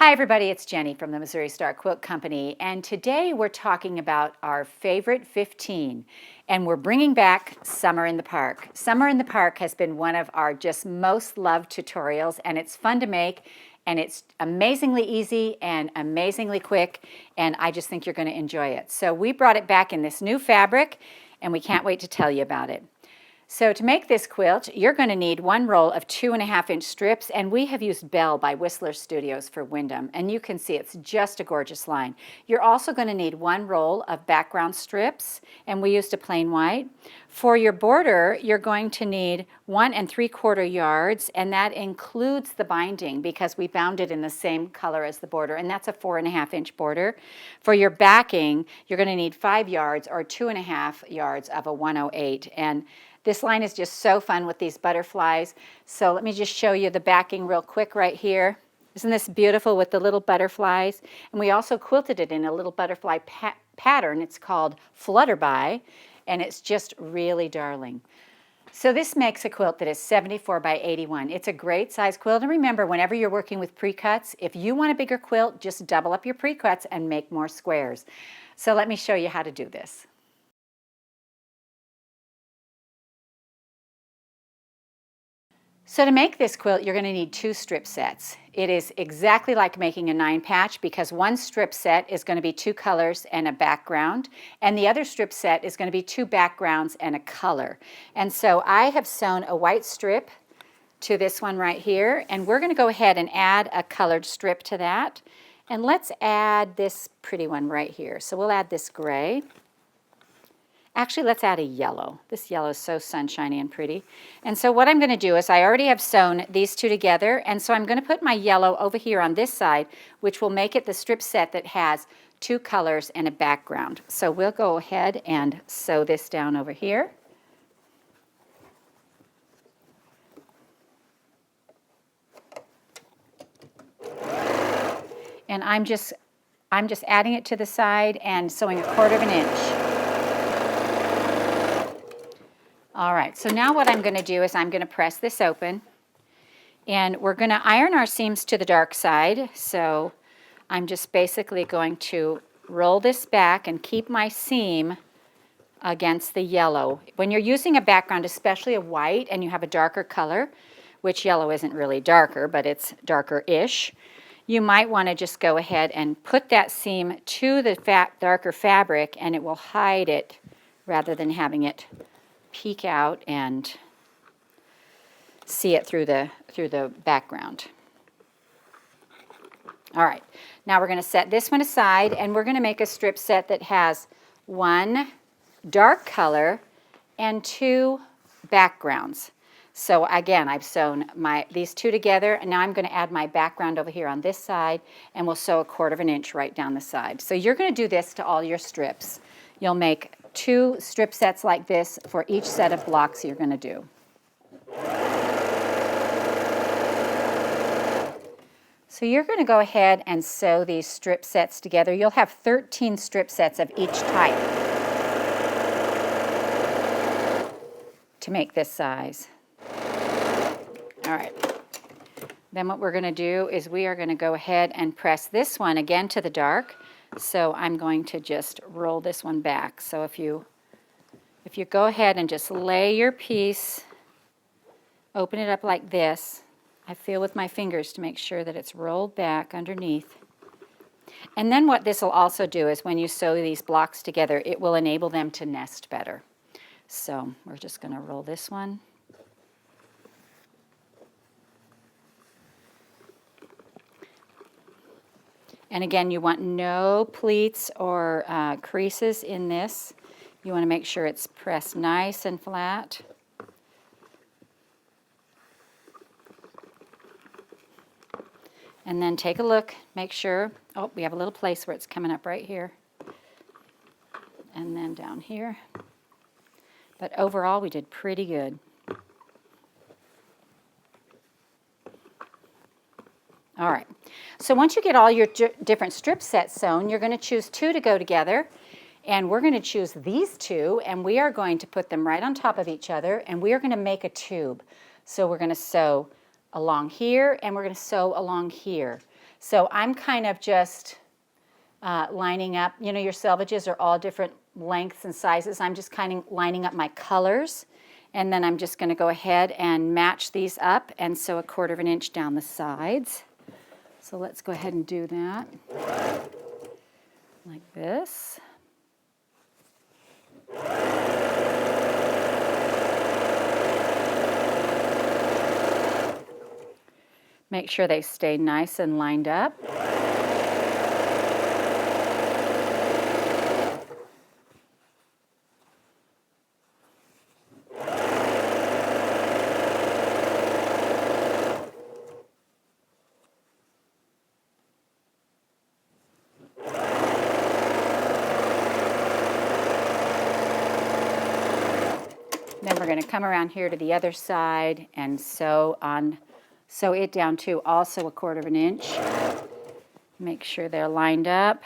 Hi everybody, it's Jenny from the Missouri Star Quilt Company, and today we're talking about our favorite 15, and we're bringing back Summer in the Park. Summer in the Park has been one of our just most loved tutorials, and it's fun to make, and it's amazingly easy and amazingly quick, and I just think you're going to enjoy it. So we brought it back in this new fabric, and we can't wait to tell you about it. So to make this quilt, you're going to need one roll of 2.5-inch strips, and we have used Belle by Whistler Studios for Windham, and you can see it's just a gorgeous line. You're also going to need one roll of background strips, and we used a plain white. For your border, you're going to need 1 3/4 yards, and that includes the binding because we bound it in the same color as the border, and that's a 4.5-inch border. For your backing, you're going to need 5 yards or 2.5 yards of a 108, and this line is just so fun with these butterflies. So let me just show you the backing real quick right here. Isn't this beautiful with the little butterflies? And we also quilted it in a little butterfly pattern. It's called Flutterby, and it's just really darling. So this makes a quilt that is 74 by 81. It's a great size quilt. And remember, whenever you're working with pre-cuts, if you want a bigger quilt, just double up your pre-cuts and make more squares. So let me show you how to do this. So to make this quilt, you're going to need 2 strip sets. It is exactly like making a 9-patch because one strip set is going to be 2 colors and a background, and the other strip set is going to be 2 backgrounds and a color. And so I have sewn a white strip to this one right here, and we're going to go ahead and add a colored strip to that. And let's add this pretty one right here. So we'll add this gray. Actually, let's add a yellow. This yellow is so sunshiny and pretty. And so what I'm going to do is I already have sewn these two together, and so I'm going to put my yellow over here on this side, which will make it the strip set that has 2 colors and a background. So we'll go ahead and sew this down over here. And I'm just adding it to the side and sewing 1/4 inch. All right, so now what I'm going to do is I'm going to press this open, and we're going to iron our seams to the dark side. So I'm just basically going to roll this back and keep my seam against the yellow. When you're using a background, especially a white, and you have a darker color, which yellow isn't really darker, but it's darker-ish, you might want to just go ahead and put that seam to the darker fabric, and it will hide it rather than having it peek out and see it through the background. All right, now we're going to set this one aside, and we're going to make a strip set that has 1 dark color and 2 backgrounds. So again, I've sewn these 2 together, and now I'm going to add my background over here on this side, and we'll sew 1/4 inch right down the side. So you're going to do this to all your strips. You'll make 2 strip sets like this for each set of blocks you're going to do. So you're going to go ahead and sew these strip sets together. You'll have 13 strip sets of each type to make this size. All right. Then what we're going to do is we are going to go ahead and press this one again to the dark. So I'm going to just roll this one back. So if you go ahead and just lay your piece, open it up like this, I feel with my fingers to make sure that it's rolled back underneath. And then what this will also do is when you sew these blocks together, it will enable them to nest better. So we're just going to roll this one. And again, you want no pleats or creases in this. You want to make sure it's pressed nice and flat. And then take a look, make sure, oh, we have a little place where it's coming up right here. And then down here. But overall, we did pretty good. All right, so once you get all your different strip sets sewn, you're going to choose 2 to go together, and we're going to choose these 2, and we are going to put them right on top of each other, and we are going to make a tube. So we're going to sew along here, and we're going to sew along here. So I'm kind of just lining up, you know, your selvages are all different lengths and sizes. I'm just kind of lining up my colors, and then I'm just going to go ahead and match these up and sew 1/4 inch down the sides. So let's go ahead and do that like this. Make sure they stay nice and lined up. Then we're going to come around here to the other side and sew it down to also 1/4 inch. Make sure they're lined up.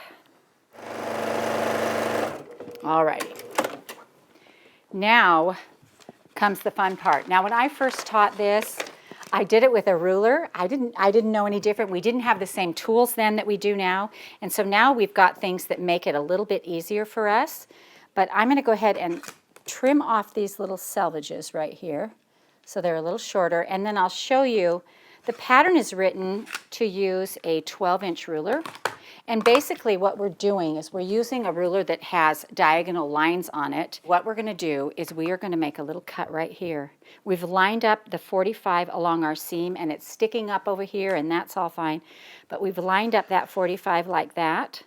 All righty. Now comes the fun part. Now when I first taught this, I did it with a ruler. I didn't know any different. We didn't have the same tools then that we do now. And so now we've got things that make it a little bit easier for us. But I'm going to go ahead and trim off these little selvages right here so they're a little shorter, and then I'll show you. The pattern is written to use a 12-inch ruler, and basically what we're doing is we're using a ruler that has diagonal lines on it. What we're going to do is we are going to make a little cut right here. We've lined up the 45 along our seam, and it's sticking up over here, and that's all fine, but we've lined up that 45 like that.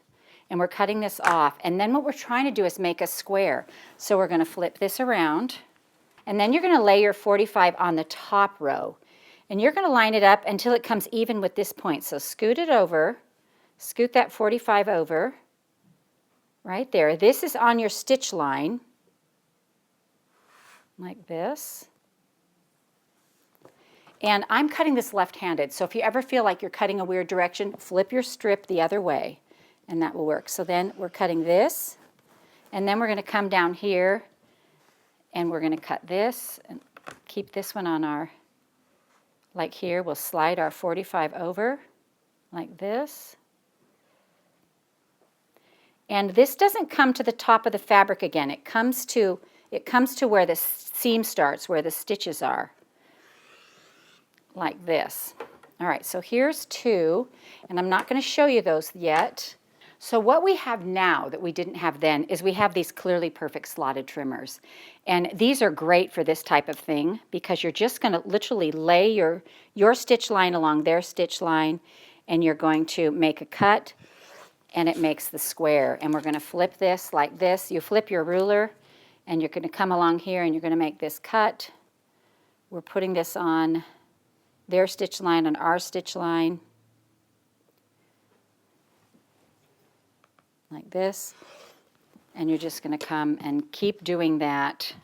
And we're cutting this off. And then what we're trying to do is make a square. So we're going to flip this around. And then you're going to lay your 45 on the top row. And you're going to line it up until it comes even with this point. So scoot it over. Scoot that 45 over. Right there. This is on your stitch line. Like this. And I'm cutting this left-handed. So if you ever feel like you're cutting a weird direction, flip your strip the other way. And that will work. So then we're cutting this, and then we're going to come down here, and we're going to cut this, and keep this one on our, like here, we'll slide our 45 over, like this. And this doesn't come to the top of the fabric again. It comes to where the seam starts, where the stitches are, like this. All right, so here's 2, and I'm not going to show you those yet. So what we have now that we didn't have then is we have these Clearly Perfect slotted trimmers. And these are great for this type of thing because you're just going to literally lay your stitch line along their stitch line, and you're going to make a cut, and it makes the square. And we're going to flip this like this. You flip your ruler, and you're going to come along here, and you're going to make this cut. We're putting this on their stitch line and our stitch line. Like this, and you're just going to come and keep doing that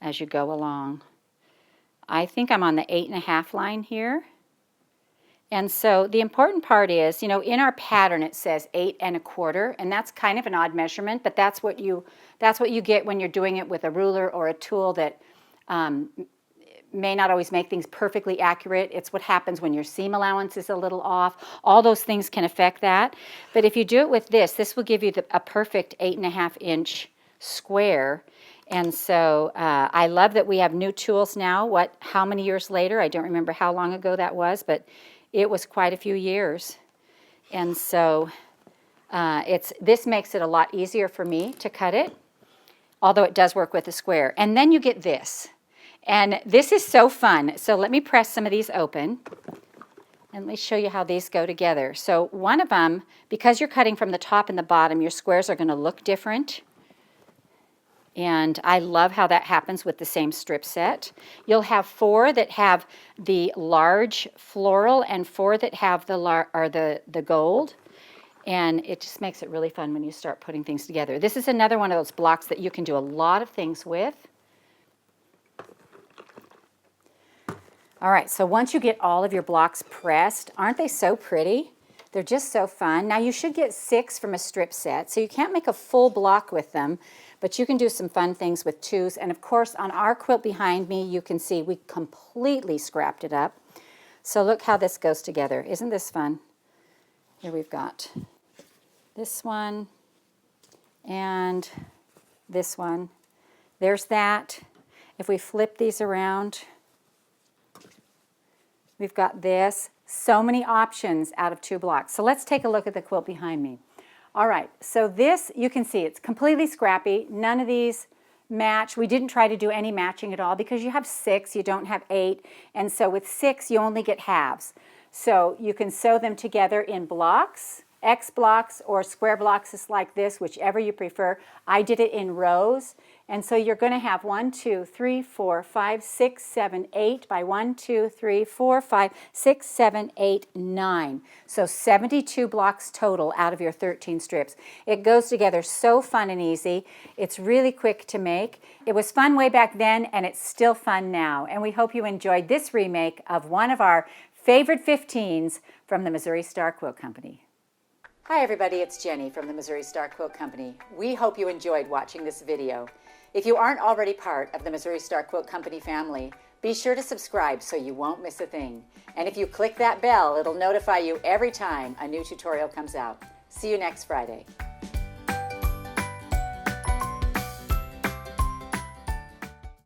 as you go along. I think I'm on the 8.5 line here, and so the important part is, you know, in our pattern it says 8 1/4, and that's kind of an odd measurement, but that's what you get when you're doing it with a ruler or a tool that may not always make things perfectly accurate. It's what happens when your seam allowance is a little off. All those things can affect that. But if you do it with this will give you a perfect 8.5 inch square. And so I love that we have new tools now. How many years later? I don't remember how long ago that was, but it was quite a few years. And so this makes it a lot easier for me to cut it, although it does work with a square. And then you get this. And this is so fun. So let me press some of these open, and let me show you how these go together. So one of them, because you're cutting from the top and the bottom, your squares are going to look different. And I love how that happens with the same strip set. You'll have 4 that have the large floral and 4 that have the gold. And it just makes it really fun when you start putting things together. This is another one of those blocks that you can do a lot of things with. All right, so once you get all of your blocks pressed, aren't they so pretty? They're just so fun. Now you should get 6 from a strip set, so you can't make a full block with them, but you can do some fun things with 2s. And of course, on our quilt behind me, you can see we completely scrapped it up. So look how this goes together. Isn't this fun? Here we've got this one and this one. There's that. If we flip these around, we've got this. So many options out of 2 blocks. So let's take a look at the quilt behind me. All right, so this, you can see it's completely scrappy. None of these match. We didn't try to do any matching at all because you have 6, you don't have 8. And so with 6, you only get halves. So you can sew them together in blocks, X blocks or square blocks just like this, whichever you prefer. I did it in rows. And so you're going to have 1, 2, 3, 4, 5, 6, 7, 8 by 1, 2, 3, 4, 5, 6, 7, 8, 9. So 72 blocks total out of your 13 strips. It goes together so fun and easy. It's really quick to make. It was fun way back then and it's still fun now. And we hope you enjoyed this remake of one of our favorite 15s from the Missouri Star Quilt Company. Hi everybody, it's Jenny from the Missouri Star Quilt Company. We hope you enjoyed watching this video. If you aren't already part of the Missouri Star Quilt Company family, be sure to subscribe so you won't miss a thing. And if you click that bell, it'll notify you every time a new tutorial comes out. See you next Friday.